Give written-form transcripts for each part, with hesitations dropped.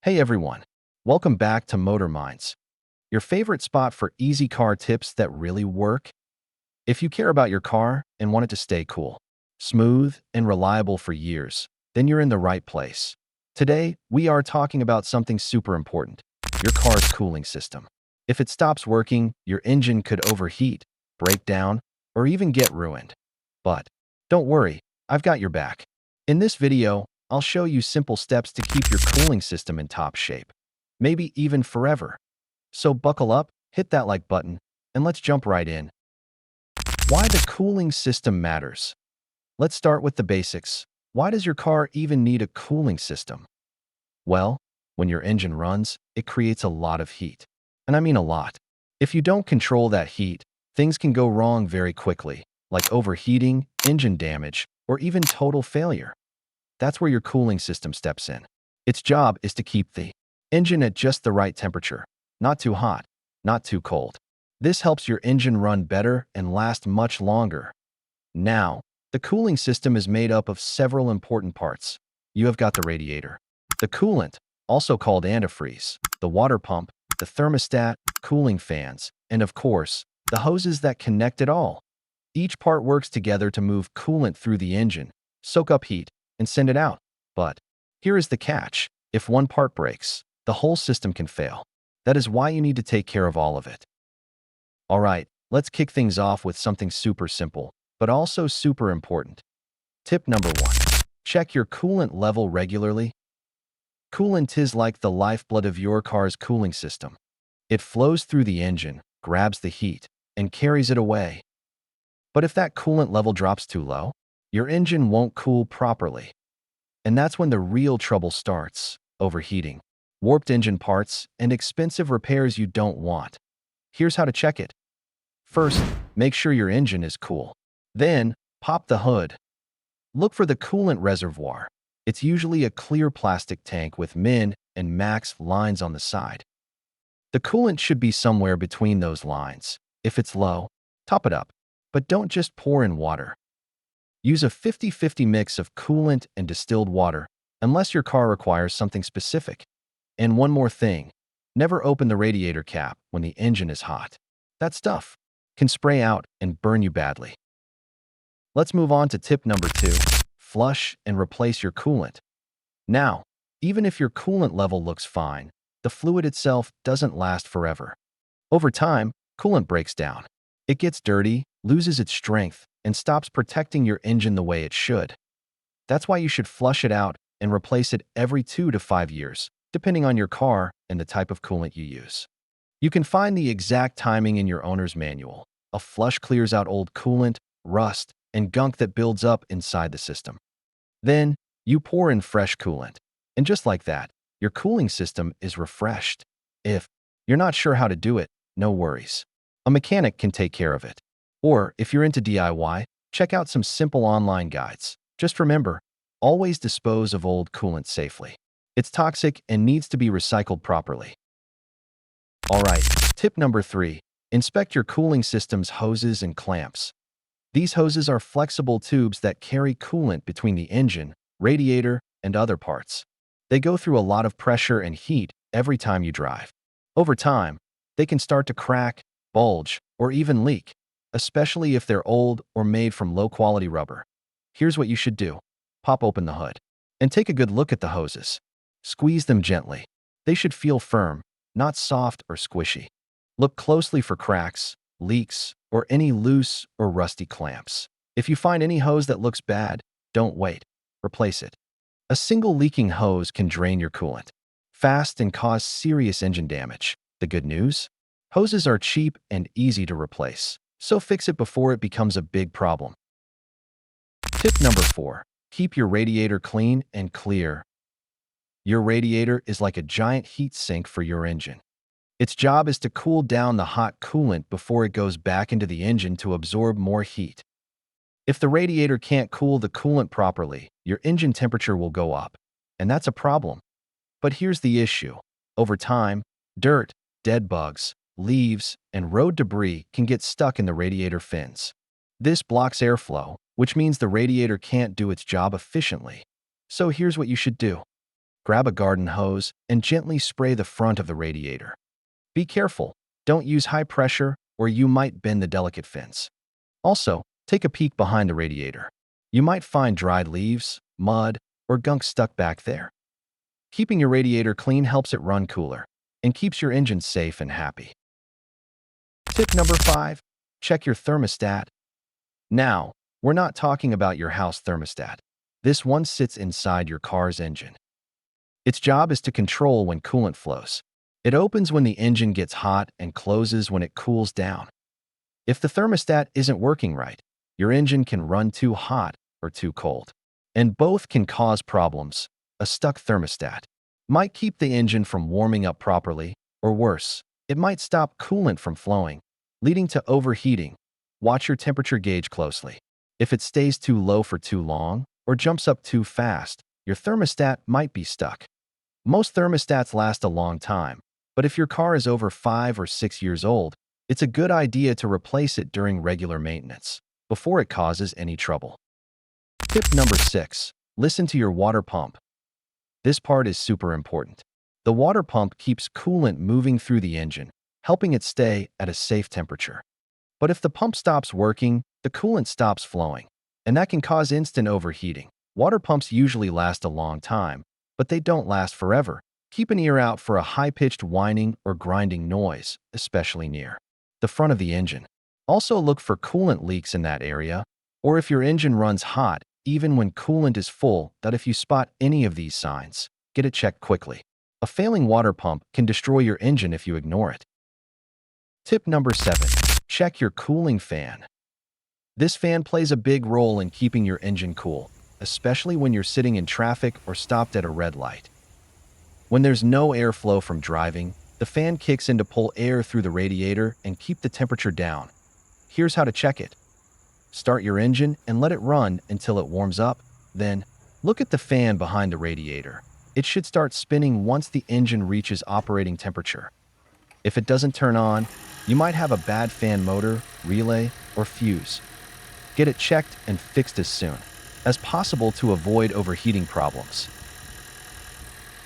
Hey everyone, welcome back to Motor Minds, your favorite spot for easy car tips that really work. If you care about your car and want it to stay cool, smooth, and reliable for years, then you're in the right place. Today, we are talking about something super important, your car's cooling system. If it stops working, your engine could overheat, break down, or even get ruined. But don't worry, I've got your back. In this video, I'll show you simple steps to keep your cooling system in top shape, maybe even forever. So buckle up, hit that like button, and let's jump right in. Why the cooling system matters. Let's start with the basics. Why does your car even need a cooling system? Well, when your engine runs, it creates a lot of heat. And I mean a lot. If you don't control that heat, things can go wrong very quickly, like overheating, engine damage, or even total failure. That's where your cooling system steps in. Its job is to keep the engine at just the right temperature, not too hot, not too cold. This helps your engine run better and last much longer. Now, the cooling system is made up of several important parts. You have got the radiator, the coolant, also called antifreeze, the water pump, the thermostat, cooling fans, and of course, the hoses that connect it all. Each part works together to move coolant through the engine, soak up heat, and send it out. But here is the catch. If one part breaks, the whole system can fail. That is why you need to take care of all of it. All right, let's kick things off with something super simple, but also super important. Tip number 1. Check your coolant level regularly. Coolant is like the lifeblood of your car's cooling system. It flows through the engine, grabs the heat, and carries it away. But if that coolant level drops too low, your engine won't cool properly. And that's when the real trouble starts: overheating, warped engine parts, and expensive repairs you don't want. Here's how to check it. First, make sure your engine is cool. Then, pop the hood. Look for the coolant reservoir. It's usually a clear plastic tank with min and max lines on the side. The coolant should be somewhere between those lines. If it's low, top it up. But don't just pour in water. Use a 50-50 mix of coolant and distilled water, unless your car requires something specific. And one more thing, never open the radiator cap when the engine is hot. That stuff can spray out and burn you badly. Let's move on to tip number 2, flush and replace your coolant. Now, even if your coolant level looks fine, the fluid itself doesn't last forever. Over time, coolant breaks down. It gets dirty, loses its strength, and stops protecting your engine the way it should. That's why you should flush it out and replace it every 2 to 5 years, depending on your car and the type of coolant you use. You can find the exact timing in your owner's manual. A flush clears out old coolant, rust, and gunk that builds up inside the system. Then, you pour in fresh coolant. And just like that, your cooling system is refreshed. If you're not sure how to do it, no worries. A mechanic can take care of it. Or, if you're into DIY, check out some simple online guides. Just remember, always dispose of old coolant safely. It's toxic and needs to be recycled properly. Alright, tip number 3. Inspect your cooling system's hoses and clamps. These hoses are flexible tubes that carry coolant between the engine, radiator, and other parts. They go through a lot of pressure and heat every time you drive. Over time, they can start to crack, bulge, or even leak, especially if they're old or made from low-quality rubber. Here's what you should do. Pop open the hood and take a good look at the hoses. Squeeze them gently. They should feel firm, not soft or squishy. Look closely for cracks, leaks, or any loose or rusty clamps. If you find any hose that looks bad, don't wait. Replace it. A single leaking hose can drain your coolant fast and cause serious engine damage. The good news? Hoses are cheap and easy to replace, so fix it before it becomes a big problem. Tip number 4. Keep your radiator clean and clear. Your radiator is like a giant heat sink for your engine. Its job is to cool down the hot coolant before it goes back into the engine to absorb more heat. If the radiator can't cool the coolant properly, your engine temperature will go up, and that's a problem. But here's the issue. Over time, dirt, dead bugs, leaves, and road debris can get stuck in the radiator fins. This blocks airflow, which means the radiator can't do its job efficiently. So here's what you should do. grab a garden hose and gently spray the front of the radiator. Be careful, don't use high pressure or you might bend the delicate fins. Also, take a peek behind the radiator. You might find dried leaves, mud, or gunk stuck back there. Keeping your radiator clean helps it run cooler and keeps your engine safe and happy. Tip number 5. Check your thermostat. Now, we're not talking about your house thermostat. This one sits inside your car's engine. Its job is to control when coolant flows. It opens when the engine gets hot and closes when it cools down. If the thermostat isn't working right, your engine can run too hot or too cold. And both can cause problems. A stuck thermostat might keep the engine from warming up properly, or worse, it might stop coolant from flowing, leading to overheating. Watch your temperature gauge closely. If it stays too low for too long or jumps up too fast, your thermostat might be stuck. Most thermostats last a long time, but if your car is over 5 or 6 years old, it's a good idea to replace it during regular maintenance, before it causes any trouble. Tip number 6. Listen to your water pump. This part is super important. The water pump keeps coolant moving through the engine, helping it stay at a safe temperature. But if the pump stops working, the coolant stops flowing, and that can cause instant overheating. Water pumps usually last a long time, but they don't last forever. Keep an ear out for a high-pitched whining or grinding noise, especially near the front of the engine. Also look for coolant leaks in that area, or if your engine runs hot, even when coolant is full. That if you spot any of these signs, get it checked quickly. A failing water pump can destroy your engine if you ignore it. Tip number 7. Check your cooling fan. This fan plays a big role in keeping your engine cool, especially when you're sitting in traffic or stopped at a red light. When there's no airflow from driving, the fan kicks in to pull air through the radiator and keep the temperature down. Here's how to check it. Start your engine and let it run until it warms up. Then, look at the fan behind the radiator. It should start spinning once the engine reaches operating temperature. If it doesn't turn on, you might have a bad fan motor, relay, or fuse. Get it checked and fixed as soon as possible to avoid overheating problems.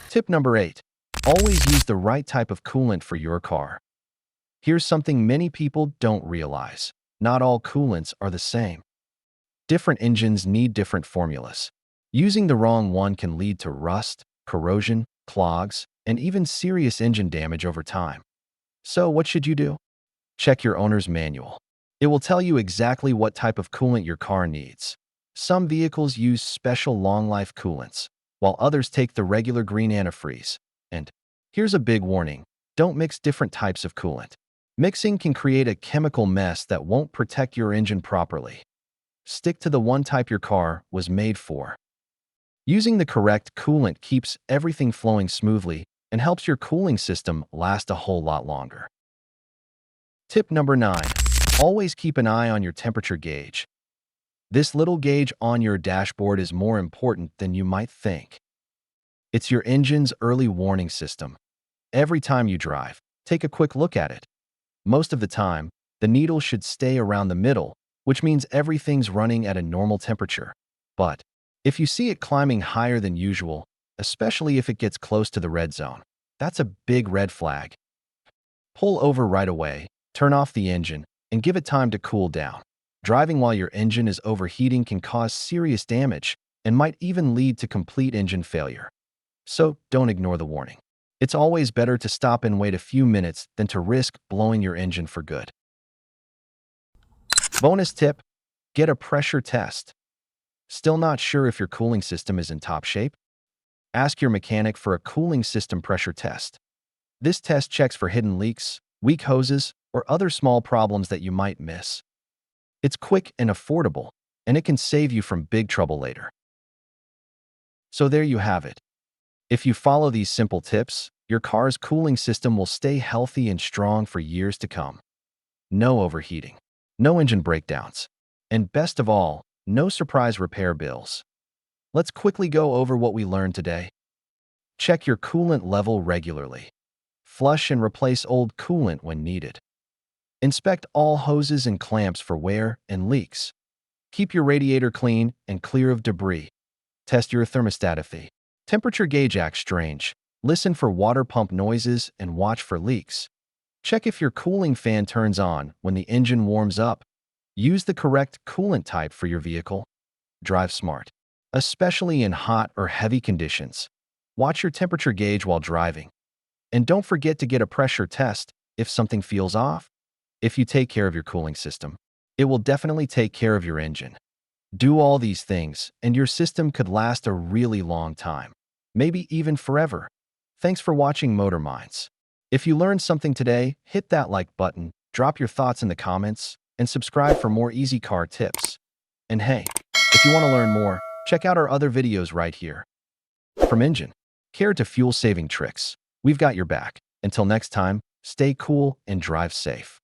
Tip number 8. Always use the right type of coolant for your car. Here's something many people don't realize. Not all coolants are the same. Different engines need different formulas. Using the wrong one can lead to rust, corrosion, clogs, and even serious engine damage over time. So what should you do? Check your owner's manual. It will tell you exactly what type of coolant your car needs. Some vehicles use special long-life coolants, while others take the regular green antifreeze. And here's a big warning: don't mix different types of coolant. Mixing can create a chemical mess that won't protect your engine properly. Stick to the one type your car was made for. Using the correct coolant keeps everything flowing smoothly and helps your cooling system last a whole lot longer. Tip number 9. Always keep an eye on your temperature gauge. This little gauge on your dashboard is more important than you might think. It's your engine's early warning system. Every time you drive, take a quick look at it. Most of the time, the needle should stay around the middle, which means everything's running at a normal temperature. But if you see it climbing higher than usual, especially if it gets close to the red zone, that's a big red flag. Pull over right away, turn off the engine, and give it time to cool down. Driving while your engine is overheating can cause serious damage and might even lead to complete engine failure. So don't ignore the warning. It's always better to stop and wait a few minutes than to risk blowing your engine for good. Bonus tip: get a pressure test. Still not sure if your cooling system is in top shape? Ask your mechanic for a cooling system pressure test. This test checks for hidden leaks, weak hoses, or other small problems that you might miss. It's quick and affordable, and it can save you from big trouble later. So there you have it. If you follow these simple tips, your car's cooling system will stay healthy and strong for years to come. No overheating, no engine breakdowns, and best of all, no surprise repair bills. Let's quickly go over what we learned today. Check your coolant level regularly. Flush and replace old coolant when needed. Inspect all hoses and clamps for wear and leaks. Keep your radiator clean and clear of debris. Test your thermostat Temperature gauge acts strange. Listen for water pump noises and watch for leaks. Check if your cooling fan turns on when the engine warms up. Use the correct coolant type for your vehicle. Drive smart, especially in hot or heavy conditions. Watch your temperature gauge while driving. And don't forget to get a pressure test if something feels off. If you take care of your cooling system, it will definitely take care of your engine. Do all these things, and your system could last a really long time, maybe even forever. Thanks for watching Motor Minds. If you learned something today, hit that like button, drop your thoughts in the comments, and subscribe for more easy car tips. And hey, if you want to learn more, check out our other videos right here. From engine care to fuel-saving tricks, we've got your back. Until next time, stay cool and drive safe.